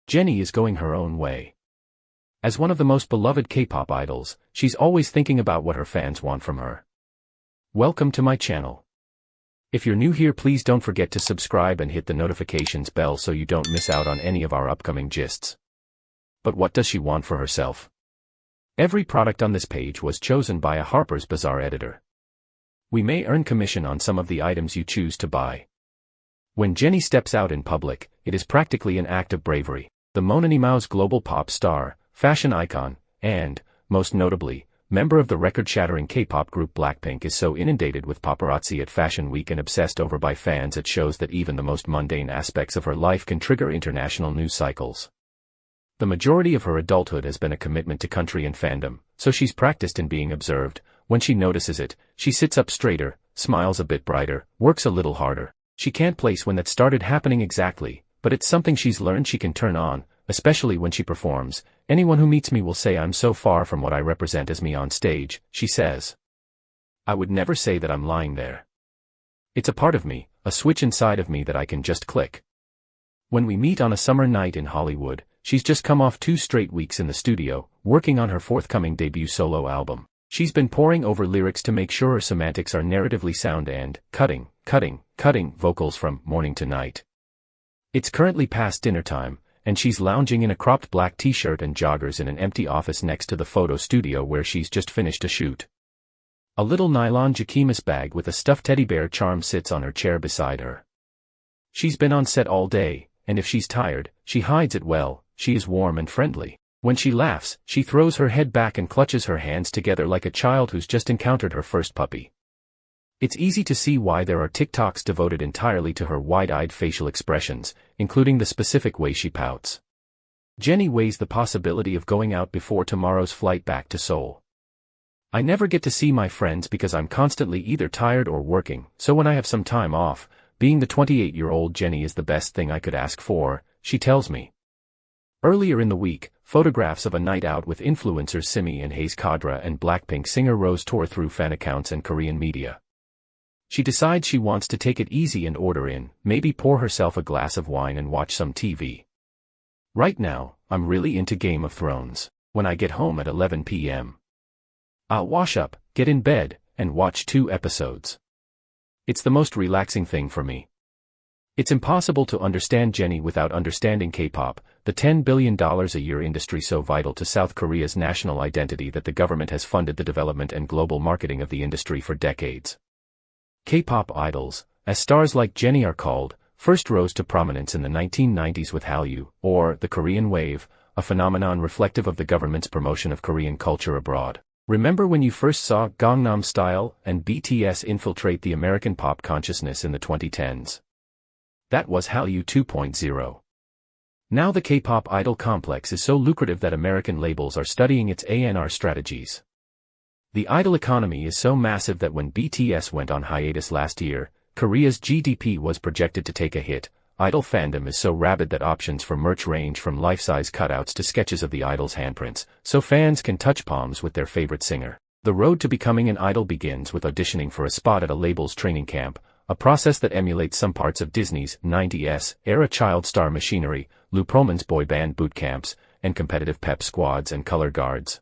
Jennie is going her own way. As one of the most beloved K-pop idols, she's always thinking about what her fans want from her. Welcome to my channel. If you're new here, please don't forget to subscribe and hit the notifications bell so you don't miss out on any of our upcoming gists. But what does she want for herself? Every product on this page was chosen by a Harper's BAZAAR editor. We may earn commission on some of the items you choose to buy. When Jennie steps out in public, it is practically an act of bravery. The mononymous global pop star, fashion icon, and, most notably, member of the record-shattering K-pop group Blackpink is so inundated with paparazzi at Fashion Week and obsessed over by fans it shows that even the most mundane aspects of her life can trigger international news cycles. The majority of her adulthood has been a commitment to country and fandom, so she's practiced in being observed. When she notices it, she sits up straighter, smiles a bit brighter, works a little harder. She can't place when that started happening exactly, but it's something she's learned she can turn on, especially when she performs. Anyone who meets me will say I'm so far from what I represent as me on stage, she says. I would never say that I'm lying there. It's a part of me, a switch inside of me that I can just click. When we meet on a summer night in Hollywood, she's just come off 2 straight weeks in the studio, working on her forthcoming debut solo album. She's been poring over lyrics to make sure her semantics are narratively sound and cutting vocals from morning to night. It's currently past dinner time, and she's lounging in a cropped black t-shirt and joggers in an empty office next to the photo studio where she's just finished a shoot. A little nylon Jacquemus bag with a stuffed teddy bear charm sits on her chair beside her. She's been on set all day, and if she's tired, she hides it well. She is warm and friendly. When she laughs, she throws her head back and clutches her hands together like a child who's just encountered her first puppy. It's easy to see why there are TikToks devoted entirely to her wide-eyed facial expressions, including the specific way she pouts. Jennie weighs the possibility of going out before tomorrow's flight back to Seoul. I never get to see my friends because I'm constantly either tired or working, so when I have some time off, being the 28-year-old Jennie is the best thing I could ask for, she tells me. Earlier in the week, photographs of a night out with influencers Simi and Hayes Kadra and Blackpink singer Rose tore through fan accounts and Korean media. She decides she wants to take it easy and order in, maybe pour herself a glass of wine and watch some TV. Right now, I'm really into Game of Thrones. When I get home at 11 p.m. I'll wash up, get in bed, and watch 2 episodes. It's the most relaxing thing for me. It's impossible to understand Jennie without understanding K-pop, the $10 billion a year industry so vital to South Korea's national identity that the government has funded the development and global marketing of the industry for decades. K-pop idols, as stars like Jennie are called, first rose to prominence in the 1990s with Hallyu, or the Korean Wave, a phenomenon reflective of the government's promotion of Korean culture abroad. Remember when you first saw Gangnam Style and BTS infiltrate the American pop consciousness in the 2010s? That was Hallyu 2.0. Now the K-pop idol complex is so lucrative that American labels are studying its A&R strategies. The idol economy is so massive that when BTS went on hiatus last year, Korea's GDP was projected to take a hit. Idol fandom is so rabid that options for merch range from life-size cutouts to sketches of the idol's handprints, so fans can touch palms with their favorite singer. The road to becoming an idol begins with auditioning for a spot at a label's training camp, a process that emulates some parts of Disney's 90s-era child star machinery, Lou Pearlman's boy band boot camps, and competitive pep squads and color guards.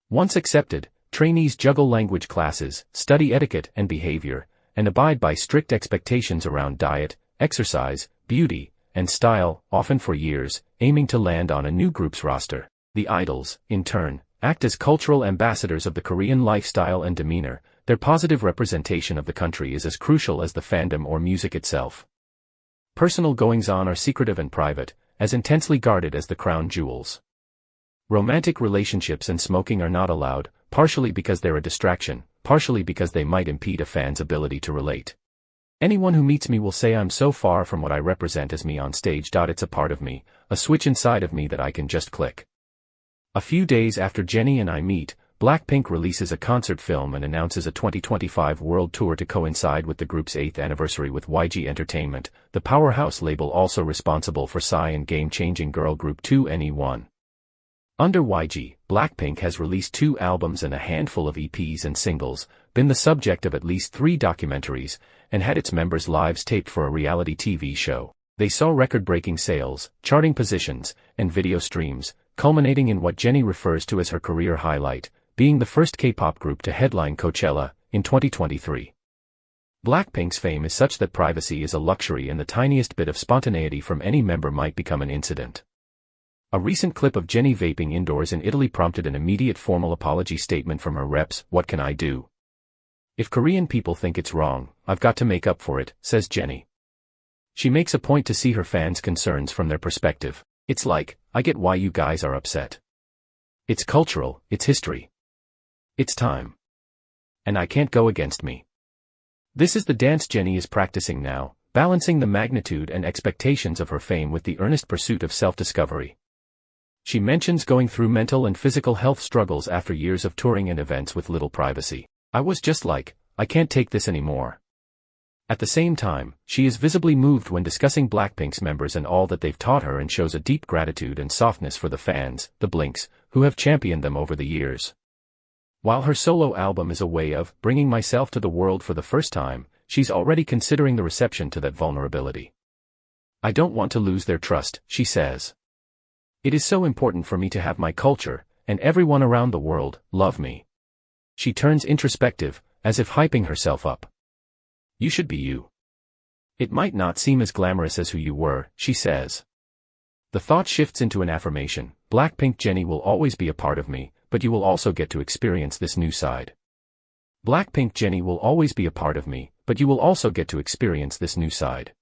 Once accepted, trainees juggle language classes, study etiquette and behavior, and abide by strict expectations around diet, exercise, beauty, and style, often for years, aiming to land on a new group's roster. The idols, in turn, act as cultural ambassadors of the Korean lifestyle and demeanor. Their positive representation of the country is as crucial as the fandom or music itself. Personal goings-on are secretive and private, as intensely guarded as the crown jewels. Romantic relationships and smoking are not allowed, partially because they're a distraction, partially because they might impede a fan's ability to relate. Anyone who meets me will say I'm so far from what I represent as me on stage. It's a part of me, a switch inside of me that I can just click. A few days after Jennie and I meet, Blackpink releases a concert film and announces a 2025 world tour to coincide with the group's 8th anniversary with YG Entertainment, the powerhouse label also responsible for Psy and game-changing girl group 2NE1. Under YG, Blackpink has released 2 albums and a handful of EPs and singles, been the subject of at least 3 documentaries, and had its members' lives taped for a reality TV show. They saw record-breaking sales, charting positions, and video streams, culminating in what Jennie refers to as her career highlight, being the first K-pop group to headline Coachella in 2023. Blackpink's fame is such that privacy is a luxury and the tiniest bit of spontaneity from any member might become an incident. A recent clip of Jennie vaping indoors in Italy prompted an immediate formal apology statement from her reps. "What can I do? If Korean people think it's wrong, I've got to make up for it," says Jennie. She makes a point to see her fans' concerns from their perspective. "It's like, I get why you guys are upset. It's cultural, it's history. It's time. And I can't go against me." This is the dance Jennie is practicing now, balancing the magnitude and expectations of her fame with the earnest pursuit of self-discovery. She mentions going through mental and physical health struggles after years of touring and events with little privacy. "I was just like, I can't take this anymore." At the same time, she is visibly moved when discussing Blackpink's members and all that they've taught her, and shows a deep gratitude and softness for the fans, the Blinks, who have championed them over the years. While her solo album is a way of bringing myself to the world for the first time, she's already considering the reception to that vulnerability. "I don't want to lose their trust," she says. "It is so important for me to have my culture, and everyone around the world, love me." She turns introspective, as if hyping herself up. "You should be you. It might not seem as glamorous as who you were," she says. The thought shifts into an affirmation. Blackpink Jennie will always be a part of me, but you will also get to experience this new side. Blackpink Jennie will always be a part of me, but you will also get to experience this new side.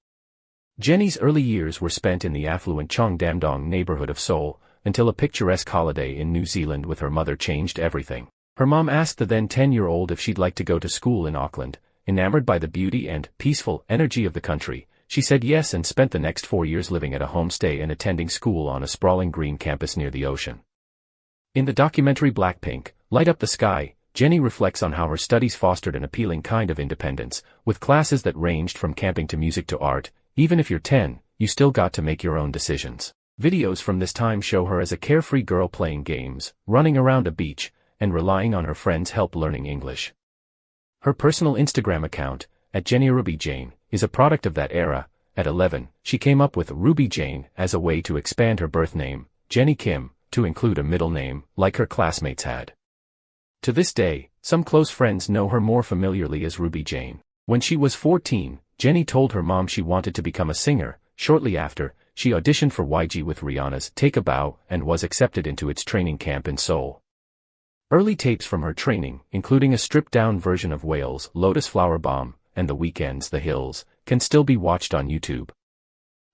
Jennie's early years were spent in the affluent Cheongdam-dong neighborhood of Seoul, until a picturesque holiday in New Zealand with her mother changed everything. Her mom asked the then 10-year-old if she'd like to go to school in Auckland. Enamored by the beauty and peaceful energy of the country, she said yes and spent the next 4 years living at a homestay and attending school on a sprawling green campus near the ocean. In the documentary Blackpink, Light Up the Sky, Jennie reflects on how her studies fostered an appealing kind of independence, with classes that ranged from camping to music to art. Even if you're 10, you still got to make your own decisions. Videos from this time show her as a carefree girl playing games, running around a beach, and relying on her friends' help learning English. Her personal Instagram account, @JennieRubyJane, is a product of that era. At 11, she came up with Ruby Jane as a way to expand her birth name, Jennie Kim, to include a middle name, like her classmates had. To this day, some close friends know her more familiarly as Ruby Jane. When she was 14, Jennie told her mom she wanted to become a singer. Shortly after, she auditioned for YG with Rihanna's Take a Bow and was accepted into its training camp in Seoul. Early tapes from her training, including a stripped-down version of Whale's Lotus Flower Bomb and The Weeknd's The Hills, can still be watched on YouTube.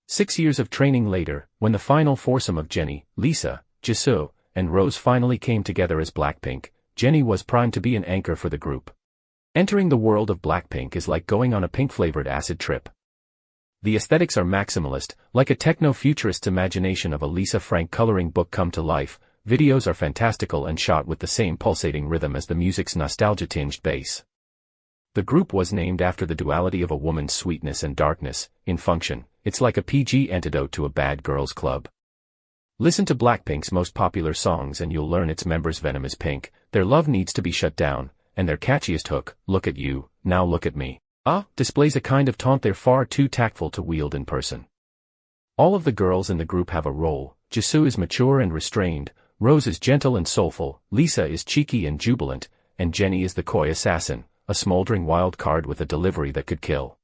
6 years of training later, when the final foursome of Jennie, Lisa, Jisoo, and Rose finally came together as Blackpink, Jennie was primed to be an anchor for the group. Entering the world of Blackpink is like going on a pink-flavored acid trip. The aesthetics are maximalist, like a techno-futurist's imagination of a Lisa Frank coloring book come to life. Videos are fantastical and shot with the same pulsating rhythm as the music's nostalgia-tinged bass. The group was named after the duality of a woman's sweetness and darkness. In function, it's like a PG antidote to a bad girls' club. Listen to Blackpink's most popular songs and you'll learn its members' venom is pink, their love needs to be shut down, and their catchiest hook, "Look at you, now look at me," displays a kind of taunt they're far too tactful to wield in person. All of the girls in the group have a role. Jisoo is mature and restrained, Rose is gentle and soulful, Lisa is cheeky and jubilant, and Jennie is the coy assassin, a smoldering wild card with a delivery that could kill.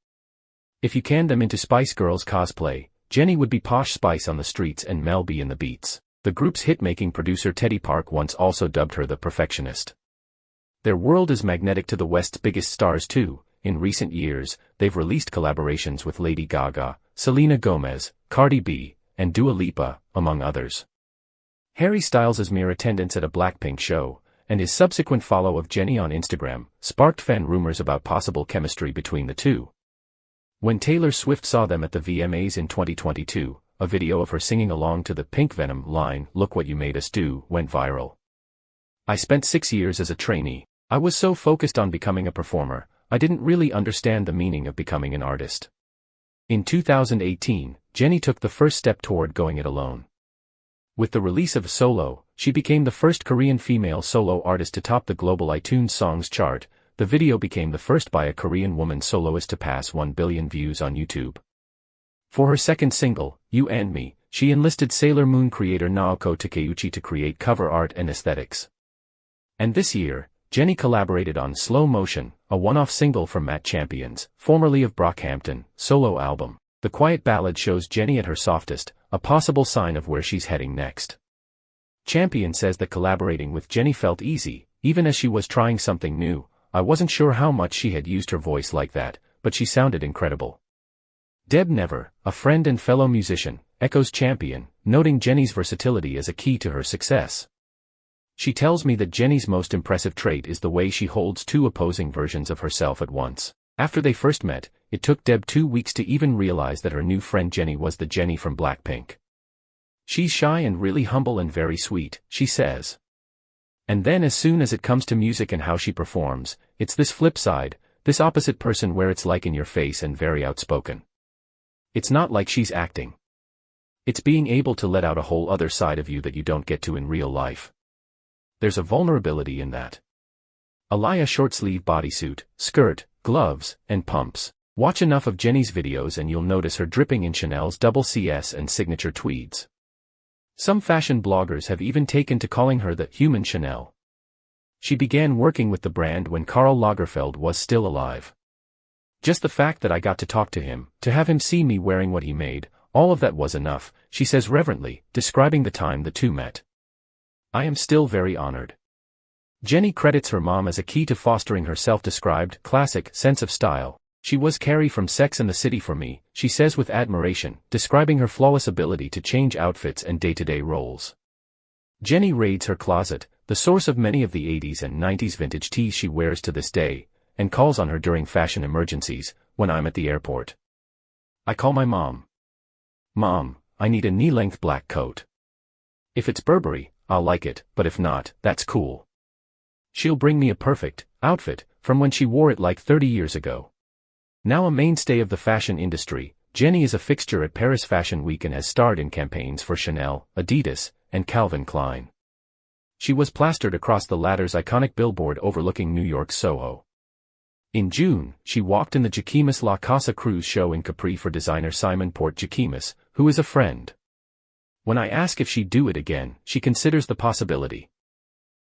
If you canned them into Spice Girls cosplay, Jennie would be Posh Spice on the streets and Mel B in the beats. The group's hit-making producer Teddy Park once also dubbed her the perfectionist. Their world is magnetic to the West's biggest stars too. In recent years, they've released collaborations with Lady Gaga, Selena Gomez, Cardi B, and Dua Lipa, among others. Harry Styles' mere attendance at a Blackpink show, and his subsequent follow of Jennie on Instagram, sparked fan rumors about possible chemistry between the two. When Taylor Swift saw them at the VMAs in 2022, a video of her singing along to the Pink Venom line, "Look What You Made Us Do," went viral. "I spent 6 years as a trainee. I was so focused on becoming a performer, I didn't really understand the meaning of becoming an artist." In 2018, Jennie took the first step toward going it alone. With the release of Solo, she became the first Korean female solo artist to top the global iTunes Songs chart. The video became the first by a Korean woman soloist to pass 1 billion views on YouTube. For her second single, You and Me, she enlisted Sailor Moon creator Naoko Takeuchi to create cover art and aesthetics. And this year, Jennie collaborated on Slow Motion, a one-off single from Matt Champion's, formerly of Brockhampton, solo album. The quiet ballad shows Jennie at her softest, a possible sign of where she's heading next. Champion says that collaborating with Jennie felt easy, even as she was trying something new. I wasn't sure how much she had used her voice like that, but she sounded incredible. Deb Never, a friend and fellow musician, echoes Champion, noting Jennie's versatility as a key to her success. She tells me that Jennie's most impressive trait is the way she holds two opposing versions of herself at once. After they first met, it took Deb 2 weeks to even realize that her new friend Jennie was the Jennie from Blackpink. She's shy and really humble and very sweet, she says. And then as soon as it comes to music and how she performs, it's this flip side, this opposite person where it's like in your face and very outspoken. It's not like she's acting. It's being able to let out a whole other side of you that you don't get to in real life. There's a vulnerability in that. Alaya short-sleeve bodysuit, skirt, gloves, and pumps. Watch enough of Jennie's videos and you'll notice her dripping in Chanel's double CS and signature tweeds. Some fashion bloggers have even taken to calling her the human Chanel. She began working with the brand when Karl Lagerfeld was still alive. Just the fact that I got to talk to him, to have him see me wearing what he made, all of that was enough, she says reverently, describing the time the two met. I am still very honored. Jennie credits her mom as a key to fostering her self-described, classic sense of style. She was Carrie from Sex and the City for me, she says with admiration, describing her flawless ability to change outfits and day-to-day roles. Jennie raids her closet, the source of many of the 80s and 90s vintage tees she wears to this day, and calls on her during fashion emergencies, when I'm at the airport. I call my mom. Mom, I need a knee-length black coat. If it's Burberry, I'll like it, but if not, that's cool. She'll bring me a perfect outfit from when she wore it like 30 years ago. Now a mainstay of the fashion industry, Jennie is a fixture at Paris Fashion Week and has starred in campaigns for Chanel, Adidas, and Calvin Klein. She was plastered across the latter's iconic billboard overlooking New York's Soho. In June, she walked in the Jacquemus La Casa cruise show in Capri for designer Simon Port Jacquemus, who is a friend. When I ask if she'd do it again, she considers the possibility.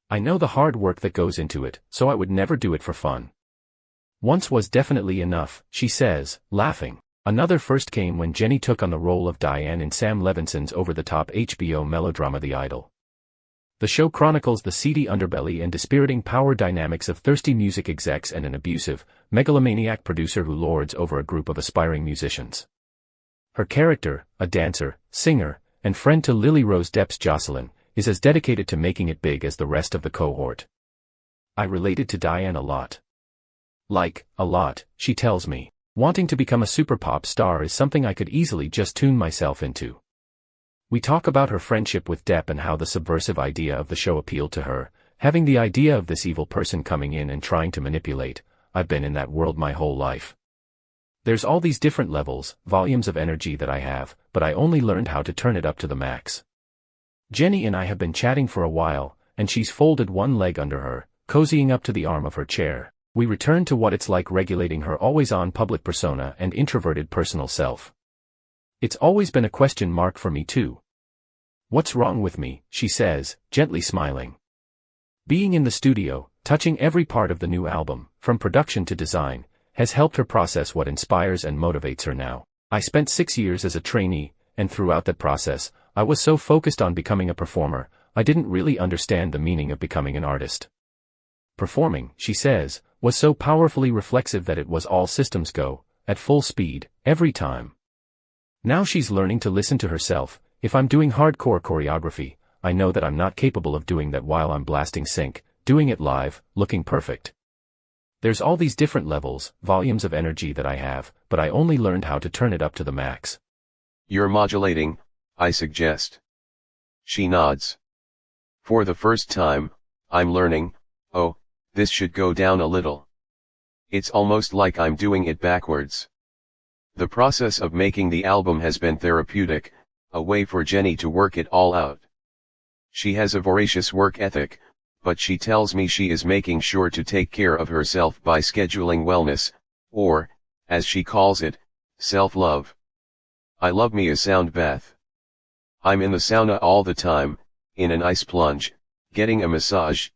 I know the hard work that goes into it, so I would never do it for fun. Once was definitely enough, she says, laughing. Another first came when Jennie took on the role of Diane in Sam Levinson's over-the-top HBO melodrama The Idol. The show chronicles the seedy underbelly and dispiriting power dynamics of thirsty music execs and an abusive, megalomaniac producer who lords over a group of aspiring musicians. Her character, a dancer, singer, and friend to Lily Rose Depp's Jocelyn, is as dedicated to making it big as the rest of the cohort. I related to Diane a lot. Like, a lot, she tells me. Wanting to become a super pop star is something I could easily just tune myself into. We talk about her friendship with Depp and how the subversive idea of the show appealed to her, having the idea of this evil person coming in and trying to manipulate. I've been in that world my whole life. There's all these different levels, volumes of energy that I have, but I only learned how to turn it up to the max. Jennie and I have been chatting for a while, and she's folded one leg under her, cozying up to the arm of her chair. We return to what it's like regulating her always-on public persona and introverted personal self. It's always been a question mark for me too. What's wrong with me, she says, gently smiling. Being in the studio, touching every part of the new album, from production to design, has helped her process what inspires and motivates her now. I spent 6 years as a trainee, and throughout that process, I was so focused on becoming a performer, I didn't really understand the meaning of becoming an artist. Performing, she says, was so powerfully reflexive that it was all systems go, at full speed, every time. Now she's learning to listen to herself. If I'm doing hardcore choreography, I know that I'm not capable of doing that while I'm blasting sync, doing it live, looking perfect. There's all these different levels, volumes of energy that I have, but I only learned how to turn it up to the max. You're modulating, I suggest. She nods. For the first time, I'm learning, oh, this should go down a little. It's almost like I'm doing it backwards. The process of making the album has been therapeutic, a way for Jennie to work it all out. She has a voracious work ethic, but she tells me she is making sure to take care of herself by scheduling wellness, or, as she calls it, self-love. I love me a sound bath. I'm in the sauna all the time, in an ice plunge, getting a massage.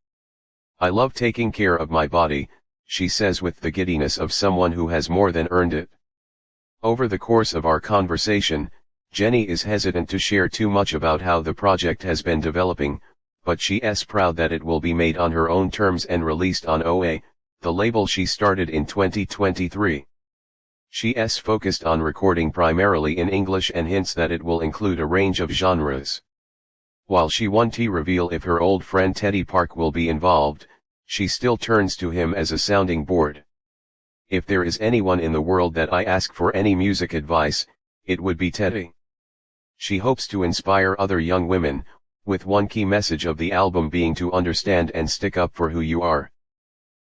I love taking care of my body, she says with the giddiness of someone who has more than earned it. Over the course of our conversation, Jennie is hesitant to share too much about how the project has been developing, but she's proud that it will be made on her own terms and released on OA, the label she started in 2023. She's focused on recording primarily in English and hints that it will include a range of genres. While she won't reveal if her old friend Teddy Park will be involved, she still turns to him as a sounding board. If there is anyone in the world that I ask for any music advice, it would be Teddy. She hopes to inspire other young women, with one key message of the album being to understand and stick up for who you are.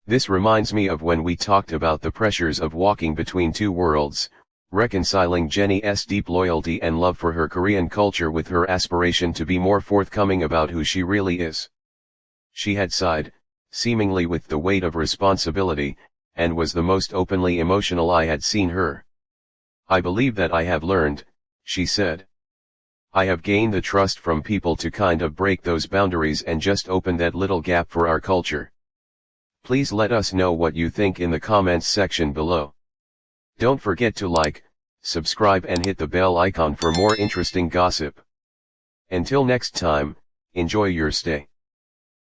This reminds me of when we talked about the pressures of walking between two worlds, reconciling Jennie's deep loyalty and love for her Korean culture with her aspiration to be more forthcoming about who she really is. She had sighed, seemingly with the weight of responsibility, and was the most openly emotional I had seen her. I believe that I have learned, she said. I have gained the trust from people to kind of break those boundaries and just open that little gap for our culture. Please let us know what you think in the comments section below. Don't forget to like, subscribe and hit the bell icon for more interesting gossip. Until next time, enjoy your stay.